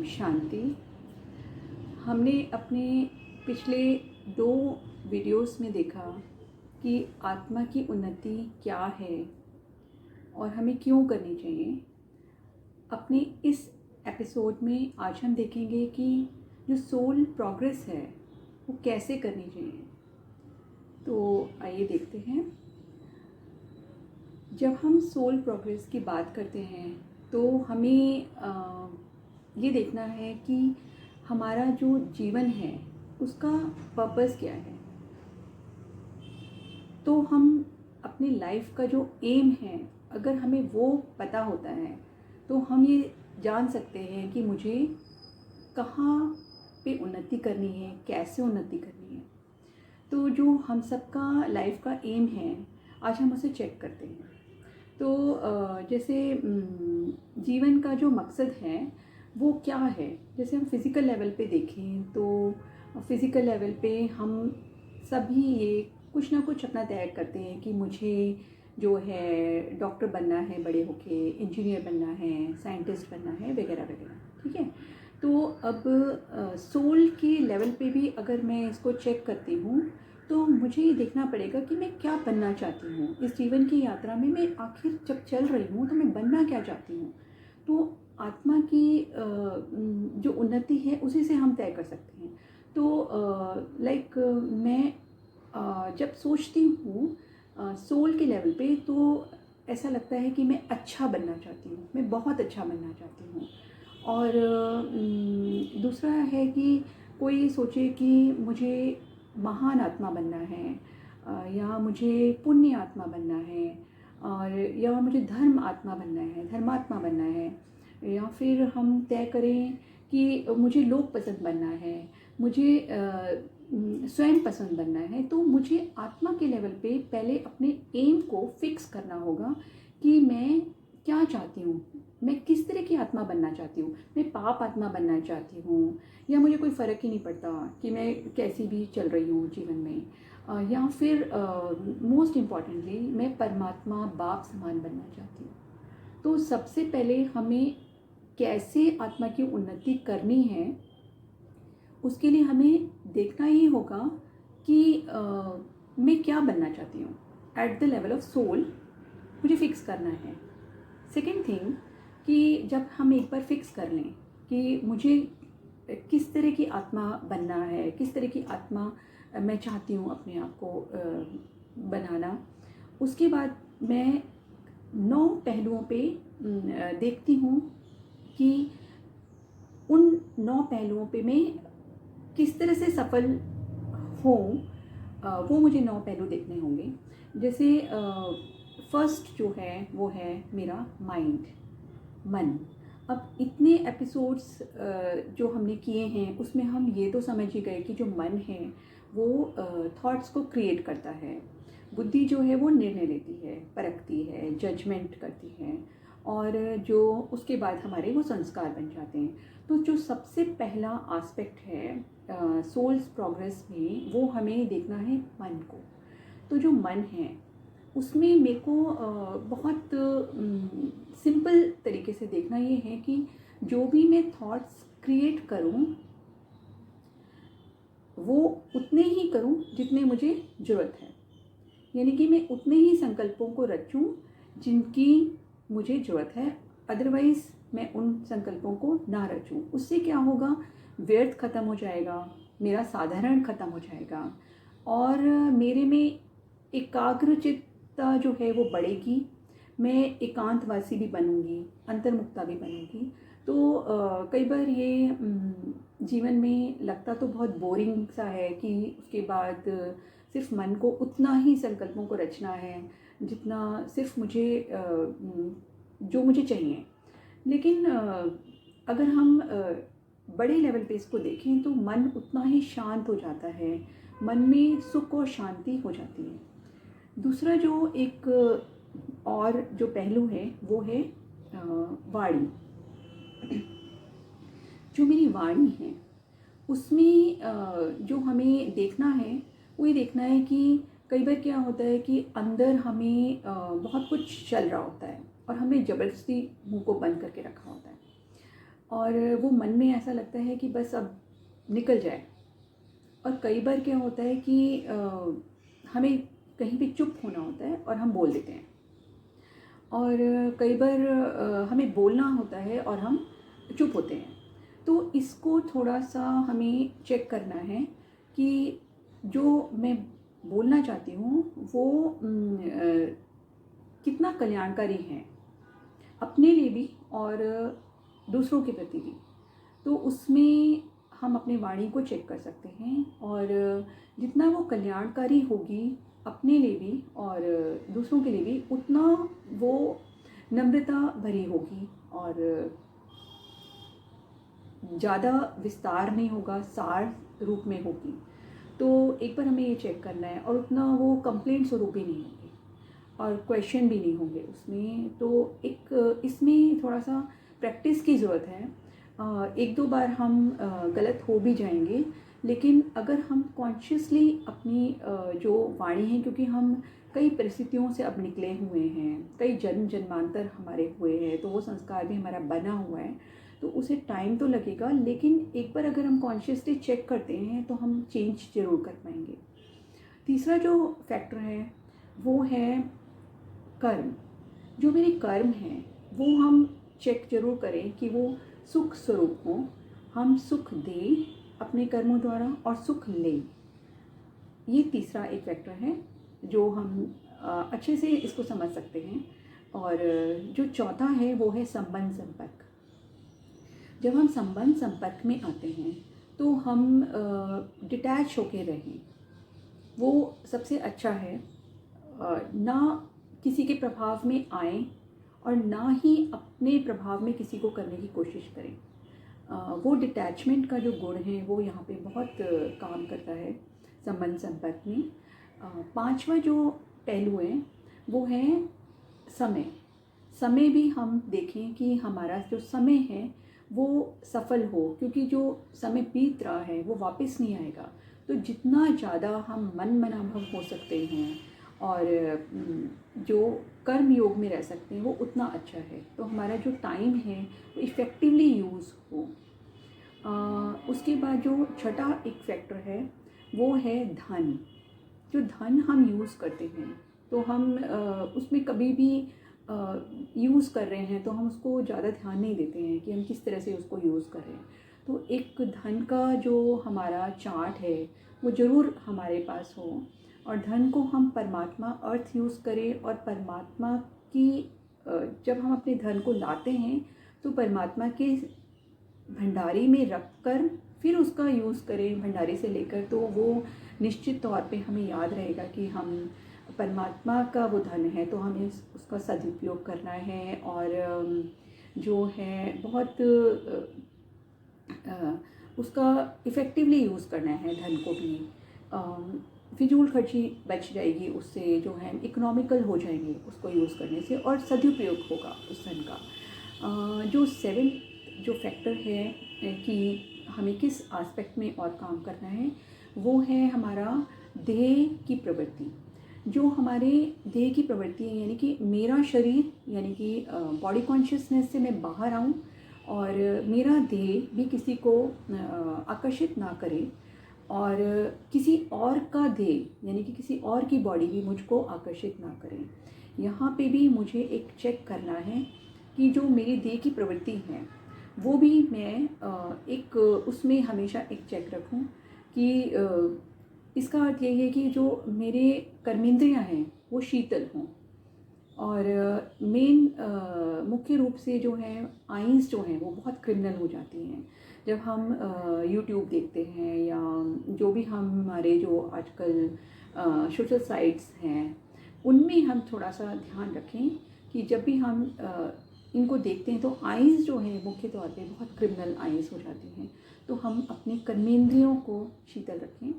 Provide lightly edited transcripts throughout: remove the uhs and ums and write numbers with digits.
शांति। हमने अपने पिछले 2 वीडियोस में देखा कि आत्मा की उन्नति क्या है और हमें क्यों करनी चाहिए। अपने इस एपिसोड में आज हम देखेंगे कि जो सोल प्रोग्रेस है वो कैसे करनी चाहिए। तो आइए देखते हैं। जब हम सोल प्रोग्रेस की बात करते हैं तो हमें ये देखना है कि हमारा जो जीवन है उसका पर्पस क्या है। तो हम अपनी लाइफ का जो एम है, अगर हमें वो पता होता है तो हम ये जान सकते हैं कि मुझे कहाँ पे उन्नति करनी है, कैसे उन्नति करनी है। तो जो हम सबका लाइफ का एम है, आज हम उसे चेक करते हैं। तो जैसे जीवन का जो मकसद है वो क्या है। जैसे हम फिज़िकल लेवल पे देखें तो फिज़िकल लेवल पे हम सभी ये कुछ ना कुछ अपना तय करते हैं कि मुझे जो है डॉक्टर बनना है, बड़े होके इंजीनियर बनना है, साइंटिस्ट बनना है, वगैरह वगैरह। ठीक है। तो अब सोल के लेवल पे भी अगर मैं इसको चेक करती हूँ तो मुझे ये देखना पड़ेगा कि मैं क्या बनना चाहती हूँ इस जीवन की यात्रा में। मैं आखिर जब चल रही हूँ तो मैं बनना क्या चाहती हूँ। तो आत्मा की जो उन्नति है उसी से हम तय कर सकते हैं। तो लाइक मैं जब सोचती हूँ सोल के लेवल पे तो ऐसा लगता है कि मैं अच्छा बनना चाहती हूँ, मैं बहुत अच्छा बनना चाहती हूँ। और दूसरा है कि कोई सोचे कि मुझे महान आत्मा बनना है, या मुझे पुण्य आत्मा बनना है, और या मुझे धर्म आत्मा बनना है, धर्मात्मा बनना है। या फिर हम तय करें कि मुझे लोग पसंद बनना है, मुझे स्वयं पसंद बनना है। तो मुझे आत्मा के लेवल पे पहले अपने एम को फिक्स करना होगा कि मैं क्या चाहती हूँ, मैं किस तरह की आत्मा बनना चाहती हूँ। मैं पाप आत्मा बनना चाहती हूँ या मुझे कोई फ़र्क ही नहीं पड़ता कि मैं कैसी भी चल रही हूँ जीवन में, या फिर मोस्ट इम्पॉर्टेंटली मैं परमात्मा बाप समान बनना चाहती हूँ। तो सबसे पहले हमें कैसे आत्मा की उन्नति करनी है उसके लिए हमें देखना ही होगा कि मैं क्या बनना चाहती हूँ at the level of soul. मुझे फिक्स करना है। सेकेंड थिंग कि जब हम एक बार फिक्स कर लें कि मुझे किस तरह की आत्मा बनना है, किस तरह की आत्मा मैं चाहती हूँ अपने आप को बनाना, उसके बाद मैं 9 पहलुओं पे देखती हूँ कि उन 9 पहलुओं पे मैं किस तरह से सफल हूँ। वो मुझे 9 पहलू देखने होंगे। जैसे फर्स्ट जो है वो है मेरा माइंड, मन। अब इतने एपिसोड्स जो हमने किए हैं उसमें हम ये तो समझ ही गए कि जो मन है वो थॉट्स को क्रिएट करता है। बुद्धि जो है वो निर्णय लेती है, परखती है, जजमेंट करती है, और जो उसके बाद हमारे वो संस्कार बन जाते हैं। तो जो सबसे पहला एस्पेक्ट है सोल्स प्रोग्रेस में, वो हमें देखना है मन को। तो जो मन है उसमें मेरे को बहुत सिंपल तरीके से देखना ये है कि जो भी मैं थॉट्स क्रिएट करूं वो उतने ही करूं जितने मुझे ज़रूरत है। यानी कि मैं उतने ही संकल्पों को रचूं जिनकी मुझे ज़रूरत है, अदरवाइज़ मैं उन संकल्पों को ना रचूं। उससे क्या होगा, व्यर्थ ख़त्म हो जाएगा, मेरा साधारण ख़त्म हो जाएगा, और मेरे में एकाग्रचित्ता जो है वो बढ़ेगी। मैं एकांतवासी भी बनूंगी, अंतर्मुक्ता भी बनूंगी। तो कई बार ये जीवन में लगता तो बहुत बोरिंग सा है कि उसके बाद सिर्फ मन को उतना ही संकल्पों को रचना है जितना सिर्फ मुझे जो मुझे चाहिए। लेकिन अगर हम बड़े लेवल पे इसको देखें तो मन उतना ही शांत हो जाता है, मन में सुख और शांति हो जाती है। दूसरा जो एक और जो पहलू है वो है वाणी। जो मेरी वाणी है उसमें जो हमें देखना है वो ये देखना है कि कई बार क्या होता है कि अंदर हमें बहुत कुछ चल रहा होता है और हमें ज़बरदस्ती मुंह को बंद करके रखा होता है, और वो मन में ऐसा लगता है कि बस अब निकल जाए। और कई बार क्या होता है कि हमें कहीं पे चुप होना होता है और हम बोल देते हैं, और कई बार हमें बोलना होता है और हम चुप होते हैं। तो इसको थोड़ा सा हमें चेक करना है कि जो मैं बोलना चाहती हूँ वो कितना कल्याणकारी है अपने लिए भी और दूसरों के प्रति भी। तो उसमें हम अपनी वाणी को चेक कर सकते हैं, और जितना वो कल्याणकारी होगी अपने लिए भी और दूसरों के लिए भी, उतना वो नम्रता भरी होगी और ज़्यादा विस्तार नहीं होगा, सार रूप में होगी। तो एक बार हमें ये चेक करना है, और उतना वो कंप्लेंट स्वरूप भी नहीं होंगे और क्वेश्चन भी नहीं होंगे उसमें। तो एक इसमें थोड़ा सा प्रैक्टिस की ज़रूरत है। एक दो बार हम गलत हो भी जाएंगे, लेकिन अगर हम कॉन्शियसली अपनी जो वाणी है, क्योंकि हम कई परिस्थितियों से अब निकले हुए हैं, कई जन्म जन्मांतर हमारे हुए हैं, तो वो संस्कार भी हमारा बना हुआ है, तो उसे टाइम तो लगेगा, लेकिन एक बार अगर हम कॉन्शियसली चेक करते हैं तो हम चेंज ज़रूर कर पाएंगे। तीसरा जो फैक्टर है वो है कर्म। जो मेरे कर्म हैं वो हम चेक जरूर करें कि वो सुख स्वरूप हो, हम सुख दें अपने कर्मों द्वारा और सुख लें। ये तीसरा एक फैक्टर है जो हम अच्छे से इसको समझ सकते हैं। और जो चौथा है वो है संबंध संपर्क। जब हम संबंध संपर्क में आते हैं तो हम डिटैच होके रहें, वो सबसे अच्छा है। ना किसी के प्रभाव में आए और ना ही अपने प्रभाव में किसी को करने की कोशिश करें। वो डिटैचमेंट का जो गुण है वो यहाँ पे बहुत काम करता है संबंध संपर्क में। पांचवा जो पहलू है वो है समय। समय भी हम देखें कि हमारा जो समय है वो सफल हो, क्योंकि जो समय बीत रहा है वो वापस नहीं आएगा। तो जितना ज़्यादा हम मन मनाभव हो सकते हैं और जो कर्म योग में रह सकते हैं वो उतना अच्छा है। तो हमारा जो टाइम है वो इफ़ेक्टिवली यूज़ हो। उसके बाद जो छठा एक फैक्टर है वो है धन। जो धन हम यूज़ करते हैं तो हम उसमें कभी भी यूज़ कर रहे हैं तो हम उसको ज़्यादा ध्यान नहीं देते हैं कि हम किस तरह से उसको यूज़ कर रहे हैं। तो एक धन का जो हमारा चार्ट है वो ज़रूर हमारे पास हो, और धन को हम परमात्मा अर्थ यूज़ करें, और परमात्मा की जब हम अपने धन को लाते हैं तो परमात्मा के भंडारी में रख कर फिर उसका यूज़ करें भंडारी से लेकर। तो वो निश्चित तौर पे हमें याद रहेगा कि हम परमात्मा का वो धन है, तो हमें उसका सदुपयोग करना है। और जो है बहुत उसका इफ़ेक्टिवली यूज़ करना है धन को भी। फिजूल खर्ची बच जाएगी उससे, जो है इकोनॉमिकल हो जाएंगे उसको यूज़ करने से, और सदुपयोग होगा उस धन का। जो सेवेंथ जो फैक्टर है कि हमें किस एस्पेक्ट में और काम करना है वो है हमारा देह की प्रवृत्ति। जो हमारे देह की प्रवृत्ति है, यानी कि मेरा शरीर, यानी कि बॉडी कॉन्शियसनेस से मैं बाहर आऊँ और मेरा देह भी किसी को आकर्षित ना करे, और किसी और का देह यानी कि किसी और की बॉडी भी मुझको आकर्षित ना करें। यहाँ पे भी मुझे एक चेक करना है कि जो मेरी देह की प्रवृत्ति है वो भी मैं एक उसमें हमेशा एक चेक रखूं कि इसका अर्थ यही है कि जो मेरे कर्मेंद्रियां हैं वो शीतल हों। और मेन मुख्य रूप से जो है आइज़ जो हैं वो बहुत क्रिमिनल हो जाती हैं जब हम यूट्यूब देखते हैं, या जो भी हमारे जो आजकल सोशल साइट्स हैं उनमें हम थोड़ा सा ध्यान रखें कि जब भी हम इनको देखते हैं तो आइज़ जो हैं मुख्य तौर पे बहुत क्रिमिनल आइज़ हो जाती हैं। तो हम अपने कर्मेंद्रियों को शीतल रखें,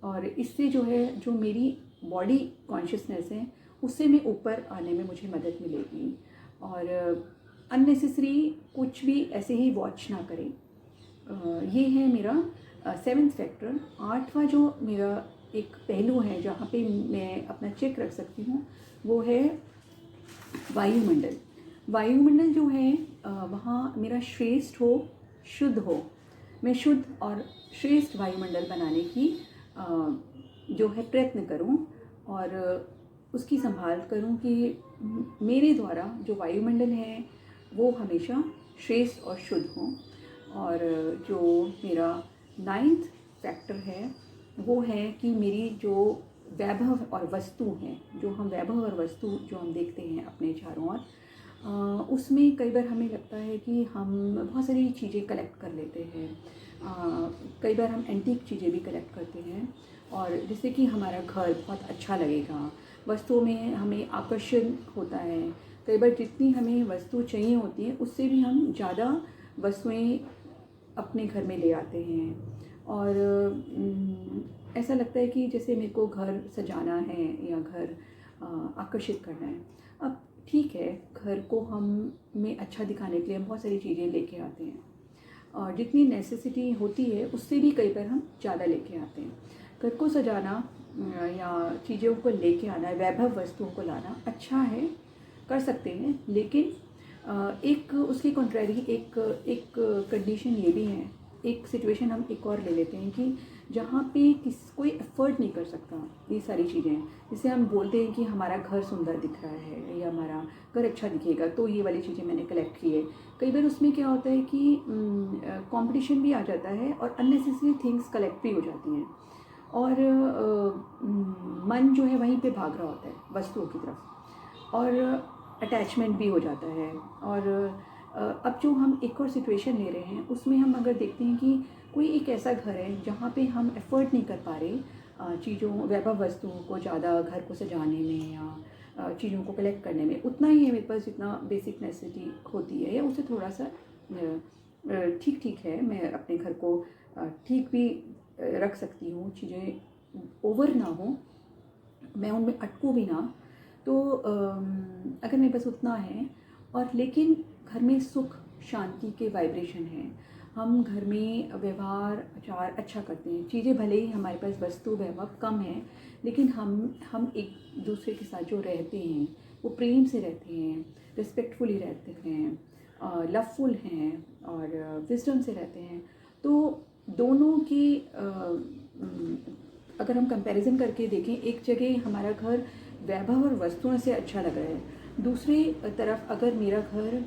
और इससे जो है जो मेरी बॉडी कॉन्शियसनेस है उससे मैं ऊपर आने में मुझे मदद मिलेगी। और अननेसेसरी कुछ भी ऐसे ही वॉच ना करें। ये है मेरा सेवेंथ फैक्टर। आठवां जो मेरा एक पहलू है जहाँ पे मैं अपना चेक रख सकती हूँ वो है वायुमंडल। वायुमंडल जो है वहाँ मेरा श्रेष्ठ हो शुद्ध हो, मैं शुद्ध और श्रेष्ठ वायुमंडल बनाने की जो है प्रयत्न करूं और उसकी संभाल करूं कि मेरे द्वारा जो वायुमंडल है वो हमेशा श्रेष्ठ और शुद्ध हो। और जो मेरा 9th फैक्टर है वो है कि मेरी जो वैभव और वस्तु हैं, जो हम वैभव और वस्तु जो हम देखते हैं अपने चारों ओर, उसमें कई बार हमें लगता है कि हम बहुत सारी चीज़ें कलेक्ट कर लेते हैं। कई बार हम एंटीक चीज़ें भी कलेक्ट करते हैं और जिससे कि हमारा घर बहुत अच्छा लगेगा, वस्तुओं में हमें आकर्षण होता है। कई बार जितनी हमें वस्तु चाहिए होती है उससे भी हम ज़्यादा वस्तुएं अपने घर में ले आते हैं और ऐसा लगता है कि जैसे मेरे को घर सजाना है या घर आकर्षित करना है। अब ठीक है, घर को हम में अच्छा दिखाने के लिए हम बहुत सारी चीज़ें लेके आते हैं और जितनी नेसेसिटी होती है उससे भी कई बार हम ज़्यादा लेके आते हैं। घर को सजाना या चीज़ों को लेके आना, वैभव वस्तुओं को लाना अच्छा है, कर सकते हैं, लेकिन एक उसकी कॉन्ट्रेरी एक कंडीशन ये भी है, एक सिचुएशन हम एक और ले लेते हैं कि जहाँ पे कोई एफर्ट नहीं कर सकता ये सारी चीज़ें। जैसे हम बोलते हैं कि हमारा घर सुंदर दिख रहा है या हमारा घर अच्छा दिखेगा तो ये वाली चीज़ें मैंने कलेक्ट की है। कई बार उसमें क्या होता है कि कंपटीशन भी आ जाता है और अननेसेसरी थिंग्स कलेक्ट भी हो जाती हैं और मन जो है वहीं पे भाग रहा होता है वस्तुओं की तरफ और अटैचमेंट भी हो जाता है। और अब जो हम एक और सिचुएशन ले रहे हैं उसमें हम अगर देखते हैं कि कोई एक ऐसा घर है जहाँ पे हम एफर्ट नहीं कर पा रहे चीज़ों, वैभव वस्तुओं को ज़्यादा घर को सजाने में या चीज़ों को कलेक्ट करने में, उतना ही है मेरे पास जितना बेसिक नेसेसिटी होती है या उससे थोड़ा सा ठीक ठीक है। मैं अपने घर को ठीक भी रख सकती हूँ, चीज़ें ओवर ना हो, मैं उनमें अटकूँ भी ना। तो अगर मेरे पास उतना है और लेकिन घर में सुख शांति के वाइब्रेशन हैं, हम घर में व्यवहार आचार अच्छा करते हैं, चीज़ें भले ही हमारे पास वस्तु वैभव कम है लेकिन हम एक दूसरे के साथ जो रहते हैं वो प्रेम से रहते हैं, रिस्पेक्टफुली रहते हैं, लवफुल हैं और विजडम से रहते हैं। तो दोनों की अगर हम कंपैरिजन करके देखें, एक जगह हमारा घर वैभव और वस्तुओं से अच्छा लग रहा है, दूसरी तरफ अगर मेरा घर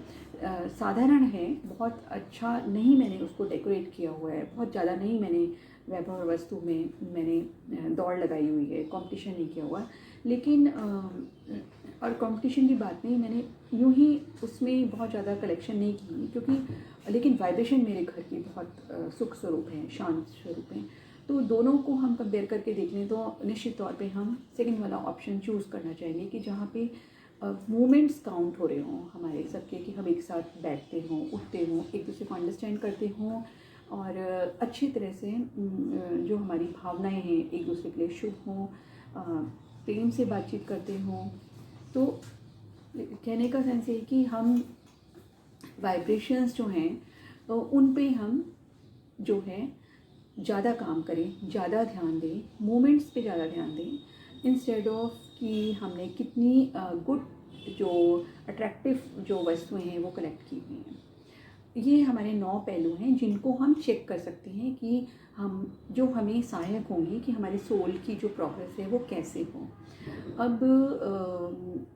साधारण है, बहुत अच्छा नहीं मैंने उसको डेकोरेट किया हुआ है, बहुत ज़्यादा नहीं मैंने वैभव और वस्तु में मैंने दौड़ लगाई हुई है, कंपटीशन नहीं किया हुआ, लेकिन और कंपटीशन की बात नहीं, मैंने यूँ ही उसमें बहुत ज़्यादा कलेक्शन नहीं की क्योंकि लेकिन वाइब्रेशन मेरे घर की बहुत सुख स्वरूप हैं, शांत स्वरूप हैं। तो दोनों को हम कंपेयर करके देख लें तो निश्चित तौर पे हम सेकंड वाला ऑप्शन चूज़ करना चाहेंगे कि जहाँ पे मोमेंट्स काउंट हो रहे हों हमारे सबके, कि हम एक साथ बैठते हों, उठते हों, एक दूसरे को अंडरस्टैंड करते हों और अच्छी तरह से जो हमारी भावनाएं हैं एक दूसरे के लिए शुभ हों, प्रेम से बातचीत करते हों। तो कहने का सेंस है कि हम वाइब्रेशंस जो हैं उन पे हम जो है ज़्यादा काम करें, ज़्यादा ध्यान दें, मोमेंट्स पे ज़्यादा ध्यान दें इंस्टेड ऑफ कि हमने कितनी गुड जो अट्रैक्टिव जो वस्तुएं हैं वो कलेक्ट की हुई हैं। ये हमारे 9 पहलू हैं जिनको हम चेक कर सकते हैं कि हम जो हमें सहायक होंगी कि हमारे सोल की जो प्रोग्रेस है वो कैसे हो। अब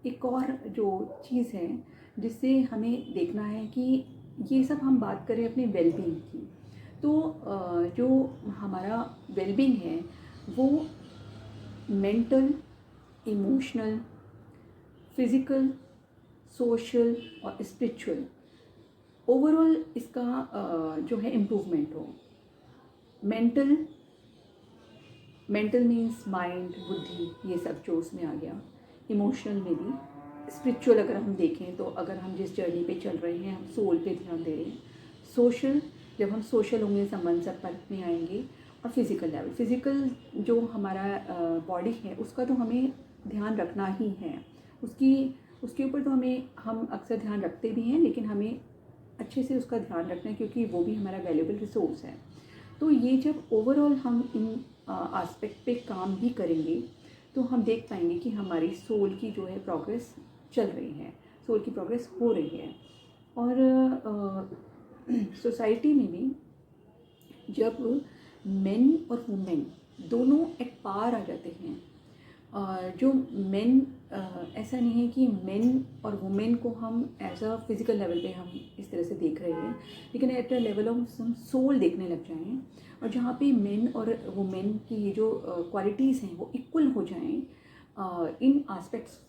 एक और जो चीज़ है जिससे हमें देखना है कि ये सब हम बात करें अपने वेलबींग की, तो जो हमारा वेलबींग है वो मेंटल, इमोशनल, फिज़िकल, सोशल और स्पिरिचुअल ओवरऑल इसका जो है इम्प्रूवमेंट हो। मेंटल मीन्स माइंड, बुद्धि, ये सब जो उसमें आ गया। इमोशनल में भी, स्पिरिचुअल अगर हम देखें तो अगर हम जिस जर्नी पे चल रहे हैं हम सोल पे ध्यान दे रहे हैं। सोशल, जब हम सोशल होंगे संबंध संपर्क में आएंगे। और फिज़िकल लेवल, फिज़िकल जो हमारा बॉडी है उसका तो हमें ध्यान रखना ही है, उसके ऊपर तो हम अक्सर ध्यान रखते भी हैं, लेकिन हमें अच्छे से उसका ध्यान रखना है क्योंकि वो भी हमारा वैल्यूबल रिसोर्स है। तो ये जब ओवरऑल हम इन एस्पेक्ट पे काम भी करेंगे तो हम देख पाएंगे कि हमारी सोल की जो है प्रोग्रेस चल रही है, सोल की प्रोग्रेस हो रही है। और सोसाइटी में भी जब मेन और वुमेन दोनों एट पार आ जाते हैं, जो मेन, ऐसा नहीं है कि मेन और वुमेन को हम एज अ फिज़िकल लेवल पे हम इस तरह से देख रहे हैं, लेकिन एट अ लेवल ऑफ हम सोल देखने लग जाएं, और जहाँ पे मेन और वुमेन की जो क्वालिटीज़ हैं वो इक्वल हो जाएं इन एस्पेक्ट्स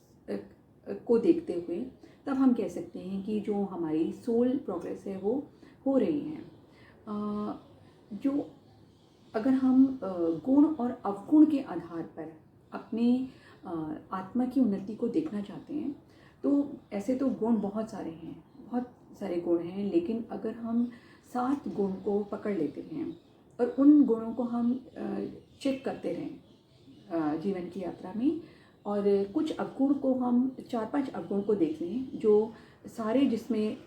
को देखते हुए, तब हम कह सकते हैं कि जो हमारी सोल प्रोग्रेस है वो हो रही है। जो अगर हम गुण और अवगुण के आधार पर अपनी आत्मा की उन्नति को देखना चाहते हैं, तो ऐसे तो गुण बहुत सारे हैं, बहुत सारे गुण हैं, लेकिन अगर हम 7 गुण को पकड़ लेते हैं और उन गुणों को हम चेक करते रहें जीवन की यात्रा में, और कुछ अवगुण को हम 4-5 अवगुण को देख लें जो सारे जिसमें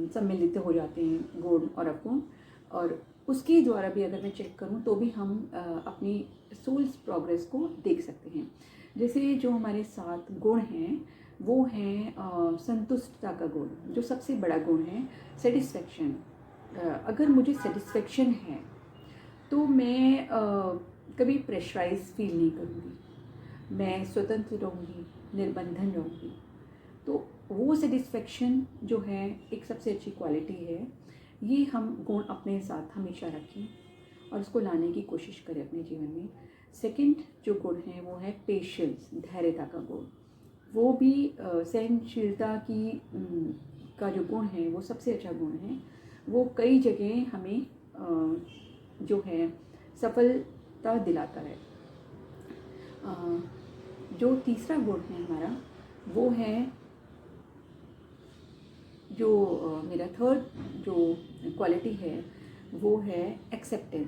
सम्मिलित हो जाते हैं गुण और अवगुण, और उसके द्वारा भी अगर मैं चेक करूं तो भी हम अपनी सोल्स प्रोग्रेस को देख सकते हैं। जैसे जो हमारे 7 गुण हैं वो हैं संतुष्टता का गुण, जो सबसे बड़ा गुण है सेटिस्फेक्शन। अगर मुझे सेटिस्फेक्शन है तो मैं कभी प्रेशराइज फील नहीं करूँगी, मैं स्वतंत्र रहूँगी, निर्बंधन रहूँगी। तो वो सेटिस्फेक्शन जो है एक सबसे अच्छी क्वालिटी है। ये हम गुण अपने साथ हमेशा रखें और उसको लाने की कोशिश करें अपने जीवन में। सेकंड जो गुण है वो है पेशेंस, धैर्यता का गुण। वो भी सहनशीलता की का जो गुण है वो सबसे अच्छा गुण है। वो कई जगह हमें जो है सफलता दिलाता है। जो तीसरा गुण है हमारा वो है, जो मेरा थर्ड जो क्वालिटी है वो है एक्सेप्टेंस।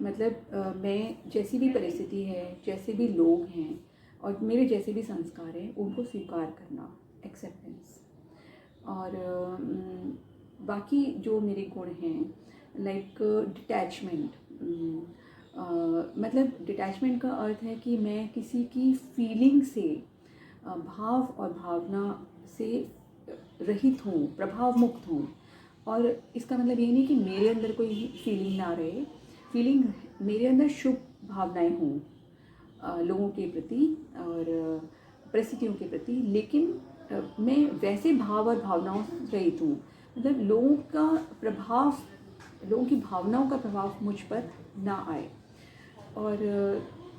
मतलब मैं जैसी भी परिस्थिति है, जैसे भी लोग हैं और मेरे जैसे भी संस्कार हैं, उनको स्वीकार करना, एक्सेप्टेंस। और बाकी जो मेरे गुण हैं लाइक डिटैचमेंट। मतलब डिटैचमेंट का अर्थ है कि मैं किसी की फीलिंग से, भाव और भावना से रहित हूँ, प्रभाव मुक्त हूँ। और इसका मतलब ये नहीं कि मेरे अंदर कोई फीलिंग ना रहे, फीलिंग मेरे अंदर शुभ भावनाएं हों लोगों के प्रति और परिस्थितियों के प्रति, लेकिन मैं वैसे भाव और भावनाओं से रहित हूँ। मतलब लोगों का प्रभाव, लोगों की भावनाओं का प्रभाव मुझ पर ना आए। और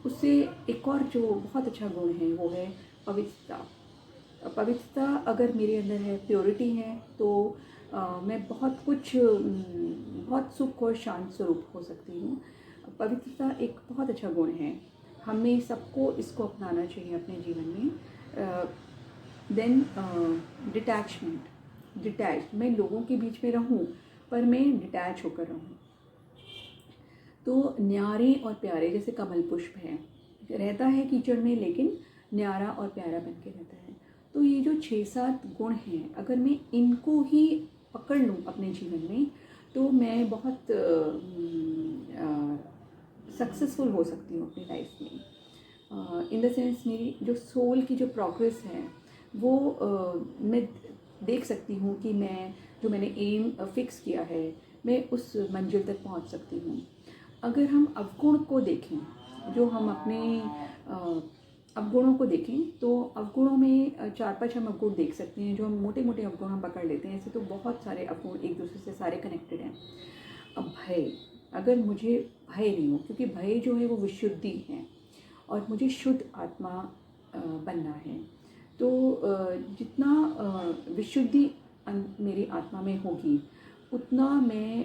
उससे एक और जो बहुत अच्छा गुण है वो है पवित्रता। पवित्रता अगर मेरे अंदर है, प्योरिटी है, तो मैं बहुत कुछ बहुत सुख और शांत स्वरूप हो सकती हूँ। पवित्रता एक बहुत अच्छा गुण है, हमें सबको इसको अपनाना चाहिए अपने जीवन में। देन डिटैचमेंट, मैं लोगों के बीच में रहूं पर मैं डिटैच होकर रहूं। तो न्यारे और प्यारे, जैसे कमल पुष्प है, रहता है कीचड़ में लेकिन न्यारा और प्यारा बन के रहता है। तो ये जो 6-7 गुण हैं, अगर मैं इनको ही पकड़ लूँ अपने जीवन में तो मैं बहुत सक्सेसफुल हो सकती हूँ अपनी लाइफ में। इन द सेंस मेरी जो सोल की जो प्रोग्रेस है वो मैं देख सकती हूँ कि मैंने एम फिक्स किया है, मैं उस मंजिल तक पहुँच सकती हूँ। अगर हम अवगुण को देखें, जो हम अपने अवगुणों को देखें, तो अवगुणों में 4-5 हम अवगुण देख सकते हैं जो हम मोटे मोटे अवगुण हम पकड़ लेते हैं। ऐसे तो बहुत सारे अवगुण एक दूसरे से सारे कनेक्टेड हैं। अब भय, अगर मुझे भय नहीं हो, क्योंकि भय जो है वो विशुद्धि है और मुझे शुद्ध आत्मा बनना है, तो जितना विशुद्धि मेरी आत्मा में होगी उतना मैं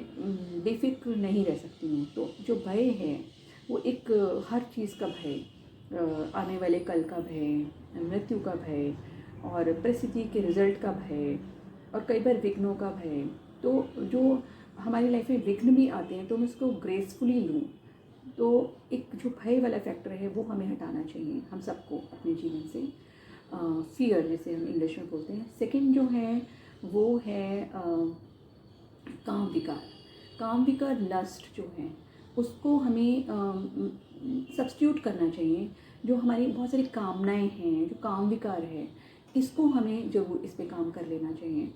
बेफिक्र नहीं रह सकती हूँ। तो जो भय है वो एक हर चीज़ का भय, आने वाले कल का भय, मृत्यु का भय और परिस्थिति के रिज़ल्ट का भय और कई बार विघ्नों का भय। तो जो हमारी लाइफ में विघ्न भी आते हैं तो मैं उसको ग्रेसफुली लूँ। तो एक जो भय वाला फैक्टर है वो हमें हटाना चाहिए हम सबको अपने जीवन से। फियर जैसे हम इंग्लिश में बोलते हैं। सेकंड जो है वो है काम विकार। काम विकार, लस्ट जो है उसको हमें सब्स्टिट्यूट करना चाहिए। जो हमारी बहुत सारी कामनाएं हैं, जो काम विकार है, इसको हमें जरूर इस पे काम कर लेना चाहिए।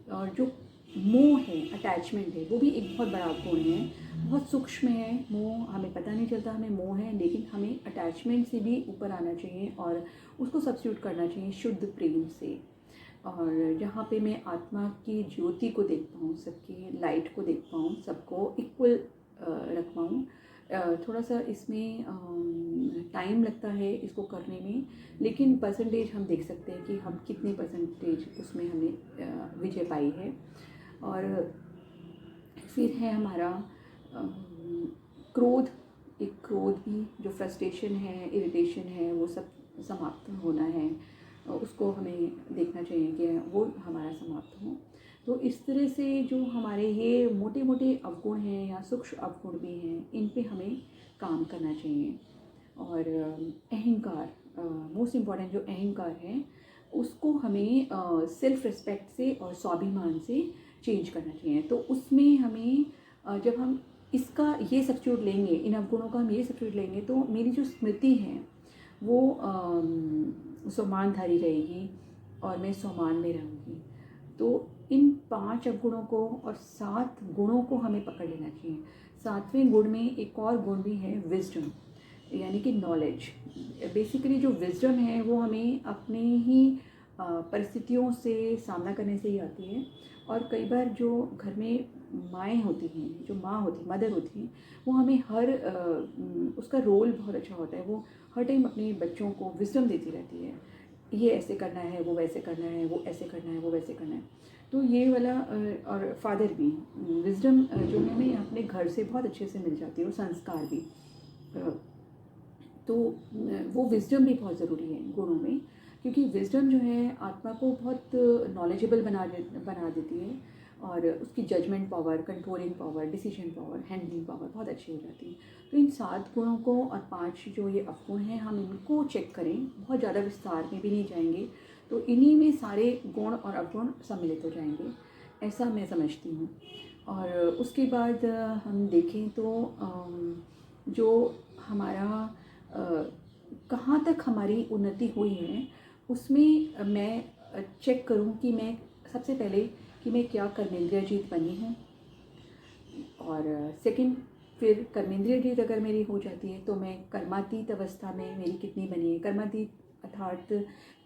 और जो मोह है, अटैचमेंट है, वो भी एक बहुत बड़ा गुण है, बहुत सूक्ष्म है मोह, हमें पता नहीं चलता हमें मोह है, लेकिन हमें अटैचमेंट से भी ऊपर आना चाहिए और उसको सब्स्टिट्यूट करना चाहिए शुद्ध प्रेम से। और जहाँ पे मैं आत्मा की ज्योति को देख पाऊँ, सबकी लाइट को देख पाऊँ, सबको इक्वल रख पाऊँ। थोड़ा सा इसमें टाइम लगता है इसको करने में, लेकिन परसेंटेज हम देख सकते हैं कि हम कितने परसेंटेज उसमें हमने विजय पाई है। और फिर है हमारा क्रोध। एक क्रोध भी, जो फ्रस्ट्रेशन है, इरिटेशन है, वो सब समाप्त होना है, उसको हमें देखना चाहिए कि वो हमारा समाप्त हो। तो इस तरह से जो हमारे ये मोटे मोटे अवगुण हैं या सूक्ष्म अवगुण भी हैं, इन पे हमें काम करना चाहिए। और अहंकार, मोस्ट इम्पॉर्टेंट जो अहंकार है, उसको हमें सेल्फ रिस्पेक्ट से और स्वाभिमान से चेंज करना चाहिए। तो उसमें हमें जब हम इसका ये सब्स्टिट्यूट लेंगे, इन अवगुणों का हम ये सब्स्टिट्यूट लेंगे, तो मेरी जो स्मृति है वो सोमानधारी रहेगी और मैं सोमान में रहूँगी। तो इन 5 अवगुणों को और 7 गुणों को हमें पकड़ लेना चाहिए। 7वें गुण में एक और गुण भी है, विजडम, यानी कि नॉलेज। बेसिकली जो विजडम है वो हमें अपने ही परिस्थितियों से सामना करने से ही आती है। और कई बार जो घर में माएँ होती हैं, जो माँ होती, मदर होती हैं, वो हमें हर उसका रोल बहुत अच्छा होता है। वो हर टाइम अपने बच्चों को विजडम देती रहती है, ये ऐसे करना है, वो वैसे करना है, वो ऐसे करना है, वो वैसे करना है। तो ये वाला और फादर भी विजडम जो है हमें अपने घर से बहुत अच्छे से मिल जाती है, और संस्कार भी। तो वो विजडम भी बहुत ज़रूरी है गुणों में, क्योंकि विजडम जो है आत्मा को बहुत नॉलेजेबल बना देती है, और उसकी judgement power, controlling power, decision power, handling power बहुत अच्छी हो जाती है। तो इन 7 गुणों को और 5 जो ये अवगुण हैं, हम इनको चेक करें, बहुत ज़्यादा विस्तार में भी नहीं जाएंगे, तो इन्हीं में सारे गुण और अवगुण सम्मिलित हो जाएंगे, ऐसा मैं समझती हूँ। और उसके बाद हम देखें तो जो हमारा कहाँ तक हमारी उन्नति हुई है, उसमें मैं चेक करूँ कि मैं सबसे पहले कि मैं क्या कर्मेंद्रिय जीत बनी हूँ, और सेकंड, फिर कर्मेंद्रिय जीत अगर मेरी हो जाती है तो मैं कर्मातीत अवस्था में मेरी कितनी बनी है। कर्मातीत अर्थात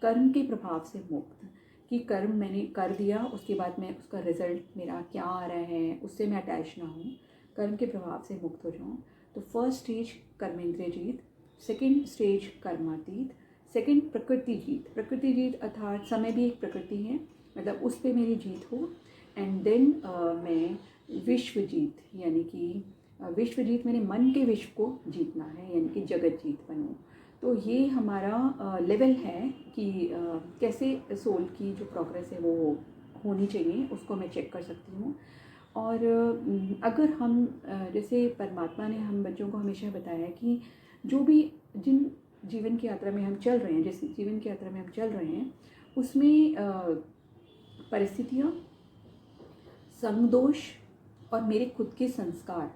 कर्म के प्रभाव से मुक्त, कि कर्म मैंने कर दिया, उसके बाद मैं उसका रिजल्ट मेरा क्या आ रहा है उससे मैं अटैच ना हूँ, कर्म के प्रभाव से मुक्त हो जाऊँ। तो फर्स्ट स्टेज कर्मेंद्रिय जीत, सेकंड स्टेज कर्मातीत, सेकंड प्रकृति जीत। प्रकृति जीत अर्थात समय भी एक प्रकृति है, मतलब उस पर मेरी जीत हो। एंड देन मैं विश्व जीत, यानी कि विश्व जीत, मैंने मन के विश्व को जीतना है, यानी कि जगत जीत बनूँ। तो ये हमारा लेवल है कि कैसे सोल की जो प्रोग्रेस है वो होनी चाहिए, उसको मैं चेक कर सकती हूँ। और अगर हम जैसे परमात्मा ने हम बच्चों को हमेशा बताया कि जो भी जिन जीवन की यात्रा में हम चल रहे हैं, जिस जीवन की यात्रा में हम चल रहे हैं, उसमें परिस्थितियाँ, संगदोष और मेरे खुद के संस्कार,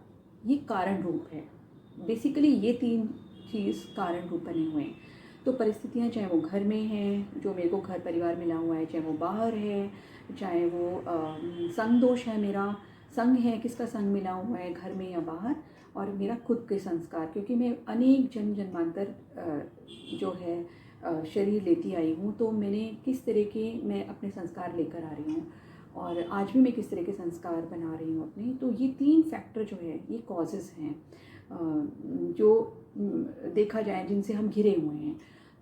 ये कारण रूप है। बेसिकली ये 3 चीज़ कारण रूप बने हुए हैं। तो परिस्थितियाँ चाहे वो घर में हैं, जो मेरे को घर परिवार मिला हुआ है, चाहे वो बाहर है, चाहे वो संग दोष है, मेरा संग है, किसका संग मिला हुआ है घर में या बाहर, और मेरा खुद के संस्कार, क्योंकि मैं अनेक जन्मांतर जो है शरीर लेती आई हूँ, तो मैंने किस तरह के मैं अपने संस्कार लेकर आ रही हूँ, और आज भी मैं किस तरह के संस्कार बना रही हूँ अपने। तो ये 3 फैक्टर जो है, ये कॉजेज़ हैं जो देखा जाए जिनसे हम घिरे हुए हैं।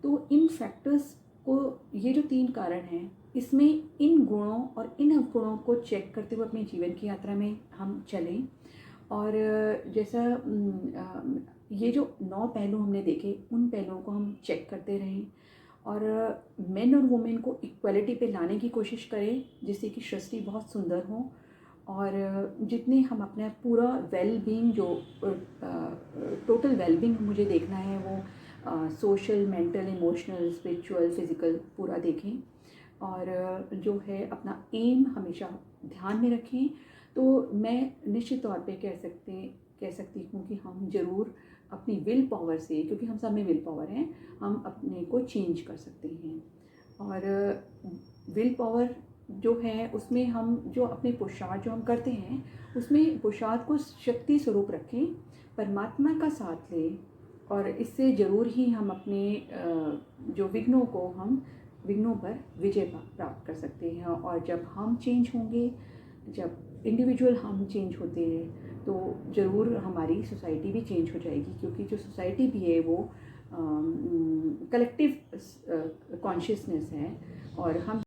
तो इन फैक्टर्स को, ये जो 3 कारण हैं, इसमें इन गुणों और इन अवगुणों को चेक करते हुए अपने जीवन की यात्रा में हम चलें। और जैसा ये जो 9 पहलू हमने देखे, उन पहलुओं को हम चेक करते रहें, और मेन और वुमेन को इक्वलिटी पे लाने की कोशिश करें, जिससे कि सृष्टि बहुत सुंदर हो। और जितने हम अपना पूरा वेल बीइंग, जो टोटल वेल बीइंग मुझे देखना है, वो social, mental, emotional, spiritual, physical पूरा देखें, और जो है अपना एम हमेशा ध्यान में रखें। तो मैं निश्चित तौर पे कह सकती हूँ कि हम ज़रूर अपनी विल पावर से, क्योंकि हम सब में विल पावर है, हम अपने को चेंज कर सकते हैं। और विल पावर जो है उसमें हम जो अपने पुरुषार्थ जो हम करते हैं उसमें पुरुषार्थ को शक्ति स्वरूप रखें, परमात्मा का साथ लें, और इससे ज़रूर ही हम अपने जो विघ्नों पर विजय प्राप्त कर सकते हैं। और जब हम चेंज होंगे, जब इंडिविजुअल हम चेंज होते हैं, तो ज़रूर हमारी सोसाइटी भी चेंज हो जाएगी, क्योंकि जो सोसाइटी भी है वो कलेक्टिव कॉन्शियसनेस है। और हम